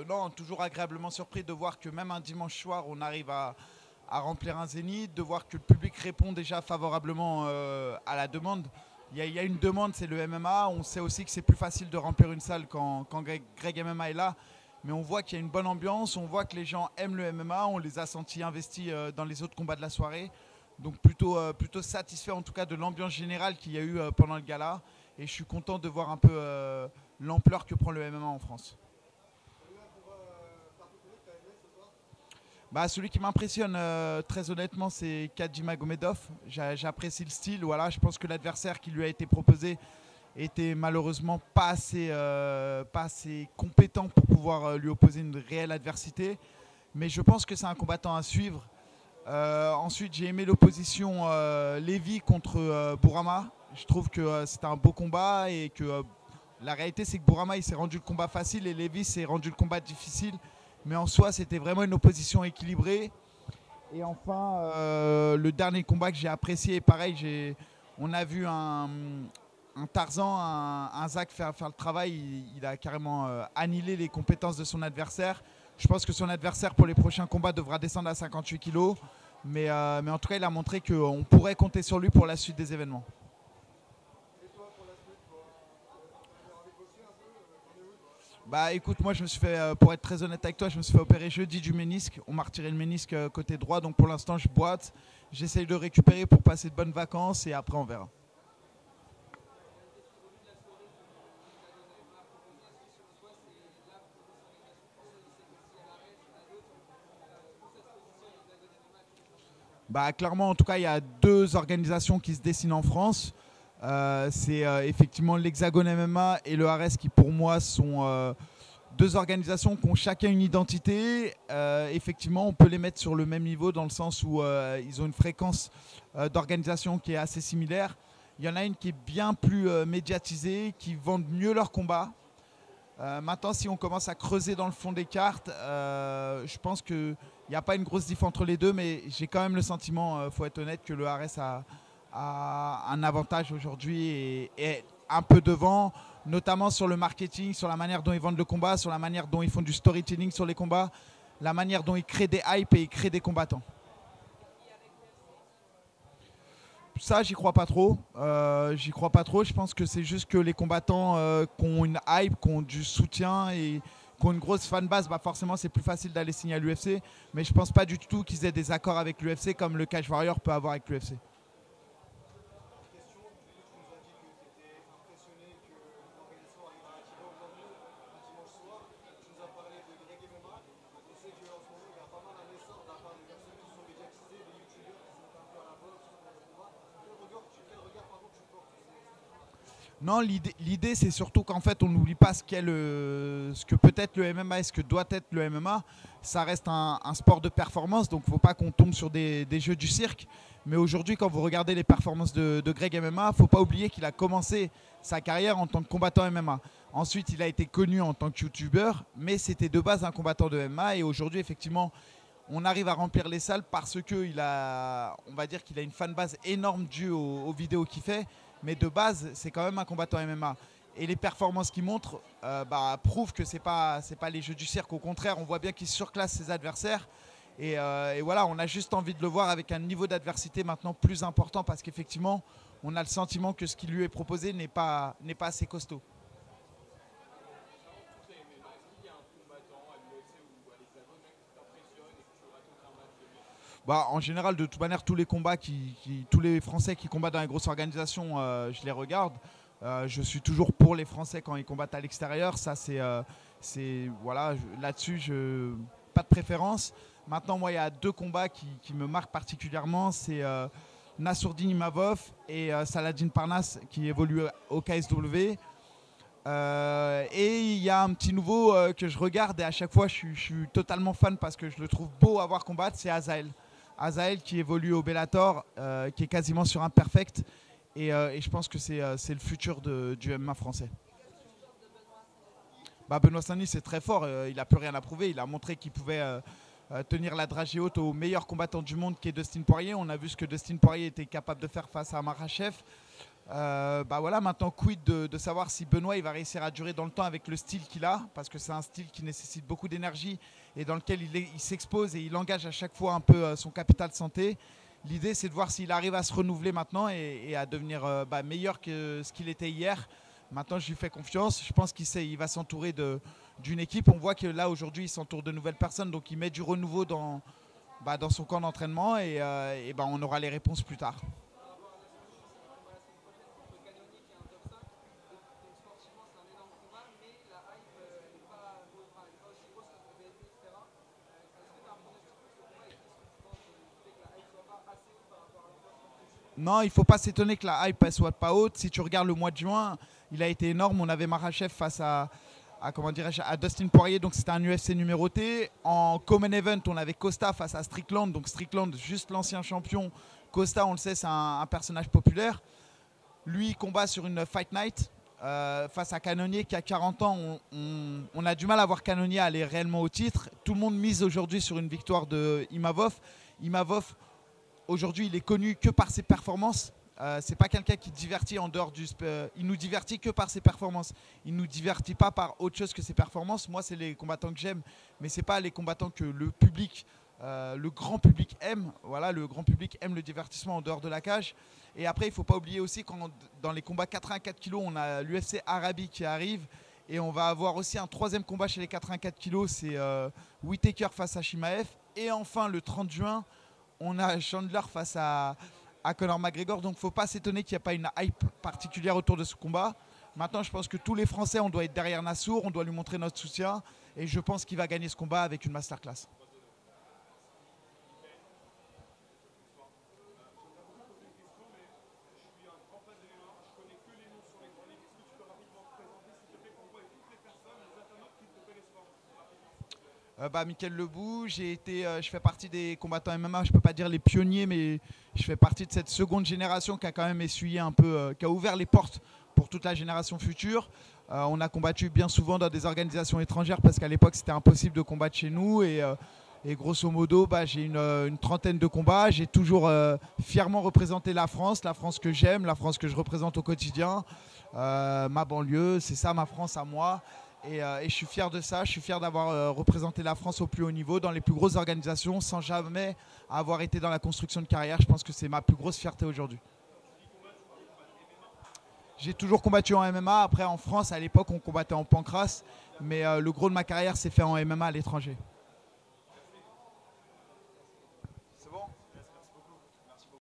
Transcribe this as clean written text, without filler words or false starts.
Non, toujours agréablement surpris de voir que même un dimanche soir, on arrive à remplir un zénith, de voir que le public répond déjà favorablement à la demande. Il y a une demande, c'est le MMA. On sait aussi que c'est plus facile de remplir une salle quand Greg MMA est là. Mais on voit qu'il y a une bonne ambiance, on voit que les gens aiment le MMA, on les a sentis investis dans les autres combats de la soirée. Donc plutôt satisfait en tout cas de l'ambiance générale qu'il y a eu pendant le gala. Et je suis content de voir un peu l'ampleur que prend le MMA en France. Bah, celui qui m'impressionne très honnêtement, c'est Kadji Magomedov. J'apprécie le style. Voilà, je pense que l'adversaire qui lui a été proposé était malheureusement pas assez compétent pour pouvoir lui opposer une réelle adversité. Mais je pense que c'est un combattant à suivre. Ensuite, j'ai aimé l'opposition Levy contre Bourama. Je trouve que c'était un beau combat et que la réalité, c'est que Bourama il s'est rendu le combat facile et Levy s'est rendu le combat difficile. Mais en soi, c'était vraiment une opposition équilibrée. Et enfin, le dernier combat que j'ai apprécié, pareil, on a vu un Tarzan, un Zach faire le travail. Il a carrément annihilé les compétences de son adversaire. Je pense que son adversaire pour les prochains combats devra descendre à 58 kilos. Mais en tout cas, il a montré qu'on pourrait compter sur lui pour la suite des événements. Bah écoute, moi je me suis fait, pour être très honnête avec toi, je me suis fait opérer jeudi du ménisque. On m'a retiré le ménisque côté droit, donc pour l'instant je boite. J'essaye de récupérer pour passer de bonnes vacances et après on verra. Bah clairement, en tout cas, il y a deux organisations qui se dessinent en France. C'est effectivement l'Hexagone MMA et le Ares qui pour moi sont deux organisations qui ont chacun une identité. Effectivement, on peut les mettre sur le même niveau dans le sens où ils ont une fréquence d'organisation qui est assez similaire. Il y en a une qui est bien plus médiatisée, qui vendent mieux leurs combats. Maintenant, si on commence à creuser dans le fond des cartes, je pense qu'il n'y a pas une grosse diff entre les deux, mais j'ai quand même le sentiment, il faut être honnête, que le Ares a un avantage aujourd'hui et est un peu devant, notamment sur le marketing, sur la manière dont ils vendent le combat, sur la manière dont ils font du storytelling sur les combats, la manière dont ils créent des hypes et ils créent des combattants. Ça, j'y crois pas trop. J'y crois pas trop. Je pense que c'est juste que les combattants qui ont une hype, qui ont du soutien et qui ont une grosse fanbase, bah forcément, c'est plus facile d'aller signer à l'UFC. Mais je pense pas du tout qu'ils aient des accords avec l'UFC comme le Cage Warrior peut avoir avec l'UFC. Non, l'idée c'est surtout qu'en fait on n'oublie pas ce que peut être le MMA et ce que doit être le MMA. Ça reste un sport de performance, donc il ne faut pas qu'on tombe sur des jeux du cirque. Mais aujourd'hui, quand vous regardez les performances de Greg MMA, il ne faut pas oublier qu'il a commencé sa carrière en tant que combattant MMA. Ensuite, il a été connu en tant que YouTuber, mais c'était de base un combattant de MMA. Et aujourd'hui, effectivement, on arrive à remplir les salles parce qu'il a, on va dire qu'il a une fanbase énorme due aux vidéos qu'il fait. Mais de base, c'est quand même un combattant MMA. Et les performances qu'il montre prouvent que c'est pas les jeux du cirque. Au contraire, on voit bien qu'il surclasse ses adversaires. Et voilà, on a juste envie de le voir avec un niveau d'adversité maintenant plus important parce qu'effectivement, on a le sentiment que ce qui lui est proposé n'est pas assez costaud. Bah, en général, de toute manière, tous les combats, tous les Français qui combattent dans les grosses organisations, je les regarde. Je suis toujours pour les Français quand ils combattent à l'extérieur. Ça, voilà, là-dessus, pas de préférence. Maintenant, moi, il y a deux combats qui me marquent particulièrement. C'est Nassourdine Imavov et Saladin Parnasse qui évoluent au KSW. Et il y a un petit nouveau que je regarde et à chaque fois je suis totalement fan parce que je le trouve beau à voir combattre, c'est Azael. Azael qui évolue au Bellator, qui est quasiment sur un perfect. Et je pense que c'est le futur du MMA français. Bah, Benoît Saint-Denis c'est très fort, il n'a plus rien à prouver. Il a montré qu'il pouvait tenir la dragée haute au meilleur combattant du monde qui est Dustin Poirier. On a vu ce que Dustin Poirier était capable de faire face à Makhachev. Bah voilà, maintenant quid de savoir si Benoît il va réussir à durer dans le temps avec le style qu'il a, parce que c'est un style qui nécessite beaucoup d'énergie et dans lequel il s'expose et il engage à chaque fois un peu son capital santé. L'idée c'est de voir s'il arrive à se renouveler maintenant et à devenir meilleur que ce qu'il était hier. Maintenant je lui fais confiance, je pense il va s'entourer d'une équipe. On voit que là aujourd'hui il s'entoure de nouvelles personnes, donc il met du renouveau dans son camp d'entraînement et on aura les réponses plus tard. Non, il ne faut pas s'étonner que la hype ne soit pas haute. Si tu regardes le mois de juin, il a été énorme. On avait Makhachev face à Dustin Poirier, donc c'était un UFC numéroté. En Common Event, on avait Costa face à Strickland, donc Strickland, juste l'ancien champion. Costa, on le sait, c'est un personnage populaire. Lui, il combat sur une Fight Night face à Cannonier qui a 40 ans. On a du mal à voir Cannonier aller réellement au titre. Tout le monde mise aujourd'hui sur une victoire de Imavov. Imavov, aujourd'hui, il est connu que par ses performances. C'est pas quelqu'un qui divertit en dehors du il nous divertit que par ses performances. Il nous divertit pas par autre chose que ses performances. Moi, c'est les combattants que j'aime, mais c'est pas les combattants que le public, le grand public aime. Voilà, le grand public aime le divertissement en dehors de la cage. Et après, il faut pas oublier aussi quand dans les combats 84 kg, on a l'UFC Arabie qui arrive. Et on va avoir aussi un troisième combat chez les 84 kg, c'est Whittaker face à Chimaev. Et enfin, le 30 juin, on a Chandler face à Conor McGregor. Donc il ne faut pas s'étonner qu'il n'y a pas une hype particulière autour de ce combat. Maintenant, je pense que tous les Français, on doit être derrière Nassour, on doit lui montrer notre soutien. Et je pense qu'il va gagner ce combat avec une masterclass. Mickaël Lebou, je fais partie des combattants MMA, je ne peux pas dire les pionniers, mais je fais partie de cette seconde génération qui a quand même essuyé un peu, qui a ouvert les portes pour toute la génération future. On a combattu bien souvent dans des organisations étrangères parce qu'à l'époque c'était impossible de combattre chez nous et grosso modo j'ai une trentaine de combats. J'ai toujours fièrement représenté la France que j'aime, la France que je représente au quotidien, ma banlieue, c'est ça ma France à moi. Et je suis fier de ça, je suis fier d'avoir représenté la France au plus haut niveau, dans les plus grosses organisations, sans jamais avoir été dans la construction de carrière. Je pense que c'est ma plus grosse fierté aujourd'hui. J'ai toujours combattu en MMA, après en France, à l'époque on combattait en pancrace, mais le gros de ma carrière s'est fait en MMA à l'étranger.